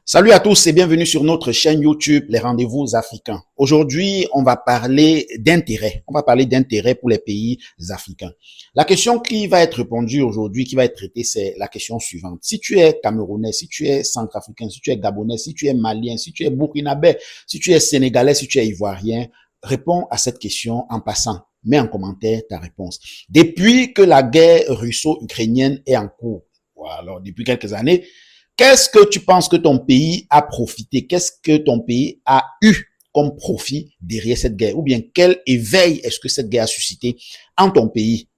Salut à tous et bienvenue sur notre chaîne YouTube, les rendez-vous africains. Aujourd'hui, on va parler d'intérêt. On va parler d'intérêt pour les pays africains. La question qui va être répondue aujourd'hui, qui va être traitée, c'est la question suivante. Si tu es Camerounais, si tu es Centrafricain, si tu es Gabonais, si tu es Malien, si tu es Burkinabé, si tu es Sénégalais, si tu es Ivoirien, réponds à cette question en passant. Mets en commentaire ta réponse. Depuis que la guerre russo-ukrainienne est en cours, alors depuis quelques années, qu'est-ce que tu penses que ton pays a profité? Qu'est-ce que ton pays a eu comme profit derrière cette guerre? Ou bien quel éveil est-ce que cette guerre a suscité en ton pays,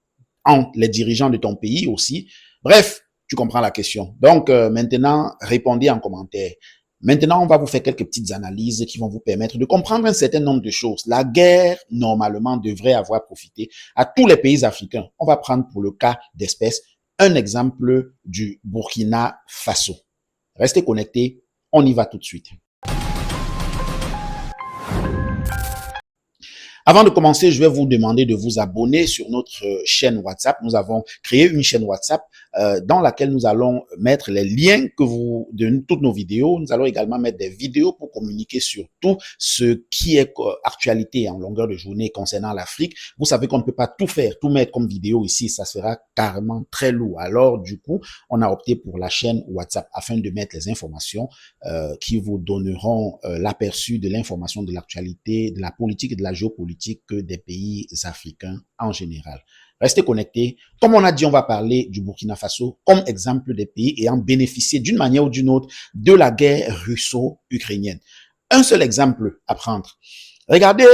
en les dirigeants de ton pays aussi? Bref, tu comprends la question. Donc maintenant, répondez en commentaire. Maintenant, on va vous faire quelques petites analyses qui vont vous permettre de comprendre un certain nombre de choses. La guerre, normalement, devrait avoir profité à tous les pays africains. On va prendre pour le cas d'espèce un exemple du Burkina Faso. Restez connectés, on y va tout de suite. Avant de commencer, je vais vous demander de vous abonner sur notre chaîne WhatsApp. Nous avons créé une chaîne WhatsApp dans laquelle nous allons mettre les liens de toutes nos vidéos. Nous allons également mettre des vidéos pour communiquer sur tout ce qui est actualité en longueur de journée concernant l'Afrique. Vous savez qu'on ne peut pas tout faire, tout mettre comme vidéo ici, ça sera carrément très lourd. Alors du coup, on a opté pour la chaîne WhatsApp afin de mettre les informations qui vous donneront l'aperçu de l'information de l'actualité, de la politique et de la géopolitique que des pays africains en général. Restez connectés. Comme on a dit, on va parler du Burkina Faso comme exemple des pays ayant bénéficié d'une manière ou d'une autre de la guerre russo-ukrainienne. Un seul exemple à prendre. Regardez,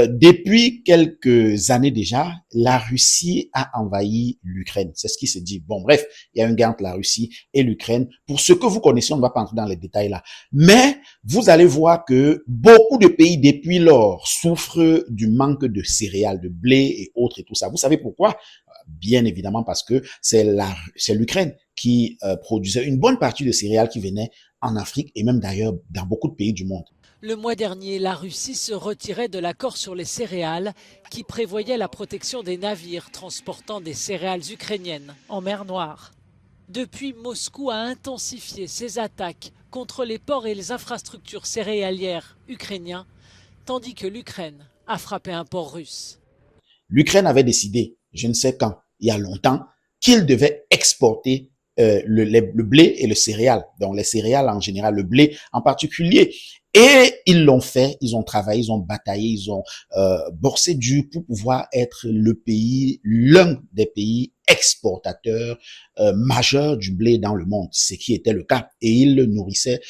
depuis quelques années déjà, la Russie a envahi l'Ukraine. C'est ce qui se dit. Bon, bref, il y a une guerre entre la Russie et l'Ukraine. Pour ce que vous connaissez, on ne va pas entrer dans les détails là. Mais vous allez voir que beaucoup de pays depuis lors souffrent du manque de céréales, de blé et autres et tout ça. Vous savez pourquoi? Bien évidemment parce que c'est l'Ukraine qui produisait une bonne partie de céréales qui venaient en Afrique et même d'ailleurs dans beaucoup de pays du monde. Le mois dernier, la Russie se retirait de l'accord sur les céréales qui prévoyait la protection des navires transportant des céréales ukrainiennes en mer Noire. Depuis, Moscou a intensifié ses attaques contre les ports et les infrastructures céréalières ukrainiens, tandis que l'Ukraine a frappé un port russe. L'Ukraine avait décidé, je ne sais quand, il y a longtemps, qu'il devait exporter le blé et le céréal, donc les céréales en général, le blé en particulier. Et ils l'ont fait, ils ont travaillé, ils ont bataillé, ils ont borsé dur pour pouvoir être le pays, l'un des pays exportateurs majeurs du blé dans le monde, ce qui était le cas. Et ils nourrissaient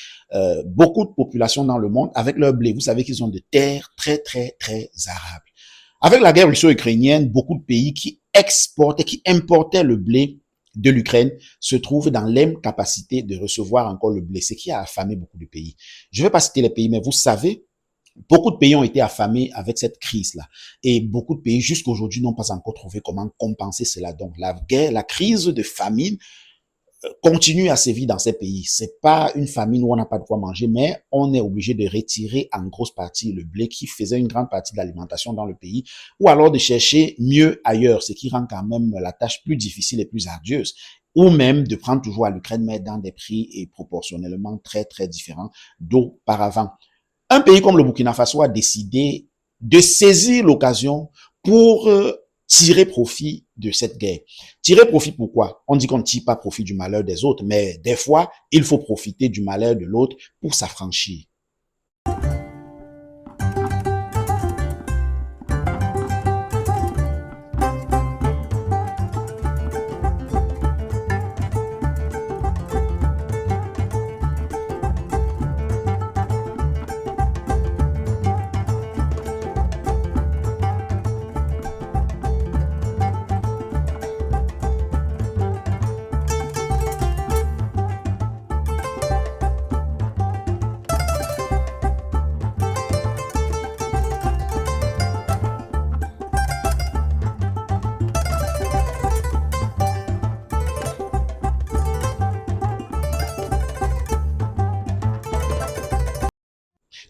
beaucoup de populations dans le monde avec leur blé. Vous savez qu'ils ont des terres très, très, très arables. Avec la guerre russo-ukrainienne, beaucoup de pays qui exportaient, qui importaient le blé de l'Ukraine se trouvent dans l'incapacité de recevoir encore le blé, ce qui a affamé beaucoup de pays. Je ne vais pas citer les pays, mais vous savez, beaucoup de pays ont été affamés avec cette crise-là. Et beaucoup de pays, jusqu'à aujourd'hui, n'ont pas encore trouvé comment compenser cela. Donc, la guerre, la crise de famine continue à sévir dans ces pays. C'est pas une famine où on n'a pas de quoi manger, mais on est obligé de retirer en grosse partie le blé qui faisait une grande partie de l'alimentation dans le pays, ou alors de chercher mieux ailleurs, ce qui rend quand même la tâche plus difficile et plus ardieuse, ou même de prendre toujours à l'Ukraine, mais dans des prix et proportionnellement très, très différents d'auparavant. Un pays comme le Burkina Faso a décidé de saisir l'occasion pour tirer profit de cette guerre. Tirer profit pourquoi? On dit qu'on ne tire pas profit du malheur des autres, mais des fois, il faut profiter du malheur de l'autre pour s'affranchir.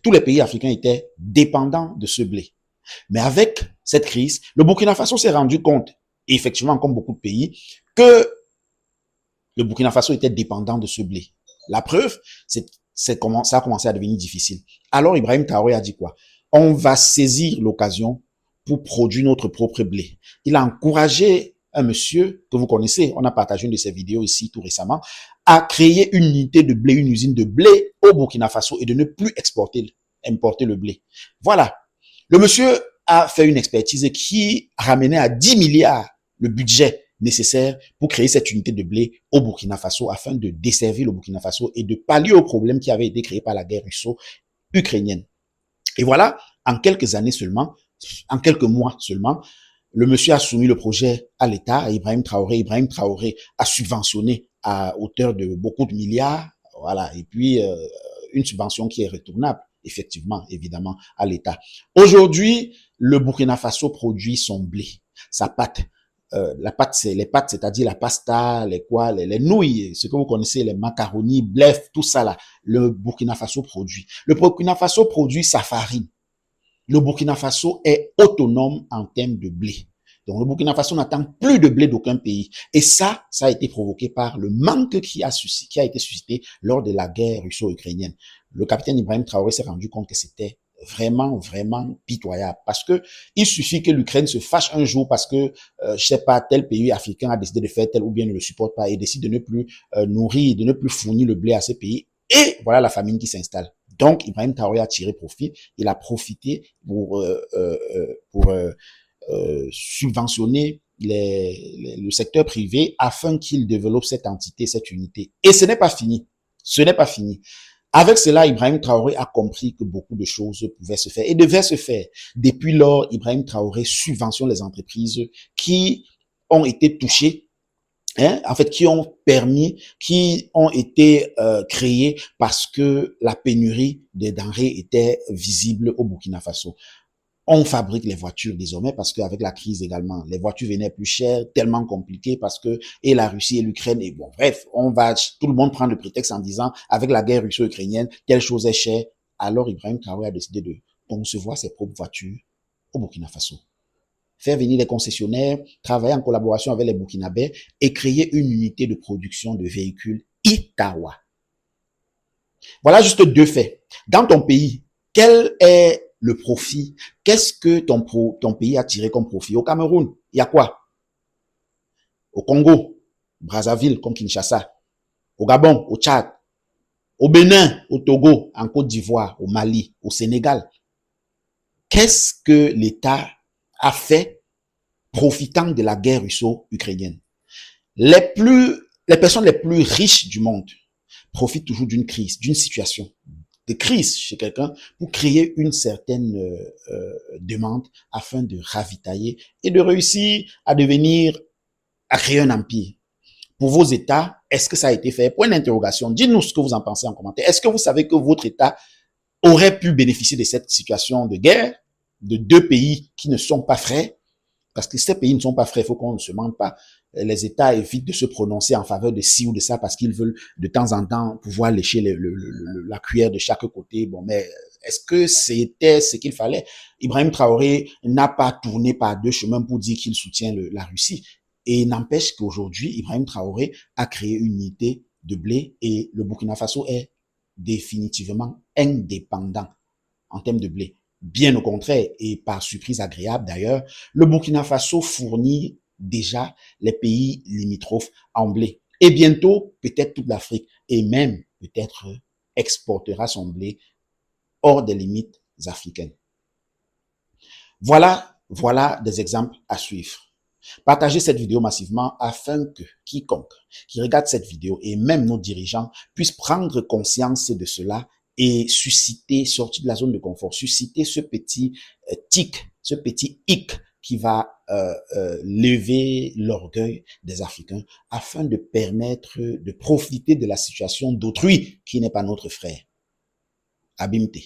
Tous les pays africains étaient dépendants de ce blé. Mais avec cette crise, le Burkina Faso s'est rendu compte, et effectivement comme beaucoup de pays, que le Burkina Faso était dépendant de ce blé. La preuve, c'est ça a commencé à devenir difficile. Alors Ibrahim Traoré a dit quoi? On va saisir l'occasion pour produire notre propre blé. Il a encouragé un monsieur que vous connaissez, on a partagé une de ses vidéos ici tout récemment, à créer une unité de blé, une usine de blé au Burkina Faso et de ne plus importer le blé. Voilà. Le monsieur a fait une expertise qui ramenait à 10 milliards le budget nécessaire pour créer cette unité de blé au Burkina Faso afin de desservir le Burkina Faso et de pallier aux problèmes qui avaient été créés par la guerre russo-ukrainienne. Et voilà, en quelques années seulement, en quelques mois seulement, le monsieur a soumis le projet à l'État, à Ibrahim Traoré. Ibrahim Traoré a subventionné à hauteur de beaucoup de milliards, voilà, et puis une subvention qui est retournable, effectivement, évidemment, à l'État. Aujourd'hui, le Burkina Faso produit son blé, sa pâte. La pâte, c'est les pâtes, c'est-à-dire la pasta, les nouilles, ce que vous connaissez, les macaronis, blef, tout ça là, le Burkina Faso produit. Le Burkina Faso produit sa farine. Le Burkina Faso est autonome en termes de blé. Donc, le Burkina Faso n'attend plus de blé d'aucun pays. Et ça a été provoqué par le manque qui a été suscité lors de la guerre russo-ukrainienne. Le capitaine Ibrahim Traoré s'est rendu compte que c'était vraiment, vraiment pitoyable. Parce que il suffit que l'Ukraine se fâche un jour parce que, je sais pas, tel pays africain a décidé de faire tel ou bien ne le supporte pas et décide de ne plus nourrir, de ne plus fournir le blé à ces pays. Et voilà la famine qui s'installe. Donc, Ibrahim Traoré a tiré profit. Il a profité pour subventionner le secteur privé afin qu'il développe cette entité, cette unité. Et ce n'est pas fini. Ce n'est pas fini. Avec cela, Ibrahim Traoré a compris que beaucoup de choses pouvaient se faire et devaient se faire. Depuis lors, Ibrahim Traoré subventionne les entreprises qui ont été touchées, en fait, qui ont été créées parce que la pénurie des denrées était visible au Burkina Faso. On fabrique les voitures désormais parce qu'avec la crise également, les voitures venaient plus chères, tellement compliquées parce que et la Russie et l'Ukraine, et bon, bref, tout le monde prend le prétexte en disant avec la guerre russo-ukrainienne, telle chose est chère. Alors Ibrahim Traoré a décidé de concevoir ses propres voitures au Burkina Faso. Faire venir les concessionnaires, travailler en collaboration avec les Burkinabés et créer une unité de production de véhicules Itawa. Voilà juste deux faits. Dans ton pays, quel est le profit? Qu'est-ce que ton pays a tiré comme profit? Au Cameroun, il y a quoi? Au Congo, Brazzaville, comme Kinshasa. Au Gabon, au Tchad. Au Bénin, au Togo, en Côte d'Ivoire, au Mali, au Sénégal. Qu'est-ce que l'État a fait profitant de la guerre russo-ukrainienne? Les personnes les plus riches du monde profitent toujours d'une crise, d'une situation de crise chez quelqu'un pour créer une certaine demande afin de ravitailler et de réussir à créer un empire. Pour vos États, est-ce que ça a été fait? Point d'interrogation. Dites-nous ce que vous en pensez en commentaire. Est-ce que vous savez que votre État aurait pu bénéficier de cette situation de guerre de deux pays qui ne sont pas frères? Parce que ces pays ne sont pas frères, il faut qu'on ne se mente pas. Les États évitent de se prononcer en faveur de ci ou de ça parce qu'ils veulent de temps en temps pouvoir lécher la cuillère de chaque côté. Bon, mais est-ce que c'était ce qu'il fallait? Ibrahim Traoré n'a pas tourné par deux chemins pour dire qu'il soutient la Russie. Et n'empêche qu'aujourd'hui, Ibrahim Traoré a créé une unité de blé et le Burkina Faso est définitivement indépendant en termes de blé. Bien au contraire, et par surprise agréable d'ailleurs, le Burkina Faso fournit déjà les pays limitrophes en blé. Et bientôt, peut-être toute l'Afrique, et même peut-être exportera son blé hors des limites africaines. Voilà des exemples à suivre. Partagez cette vidéo massivement afin que quiconque qui regarde cette vidéo et même nos dirigeants puissent prendre conscience de cela et susciter, sortir de la zone de confort, susciter ce petit tic, ce petit hic qui va lever l'orgueil des Africains afin de permettre de profiter de la situation d'autrui qui n'est pas notre frère. Abimte.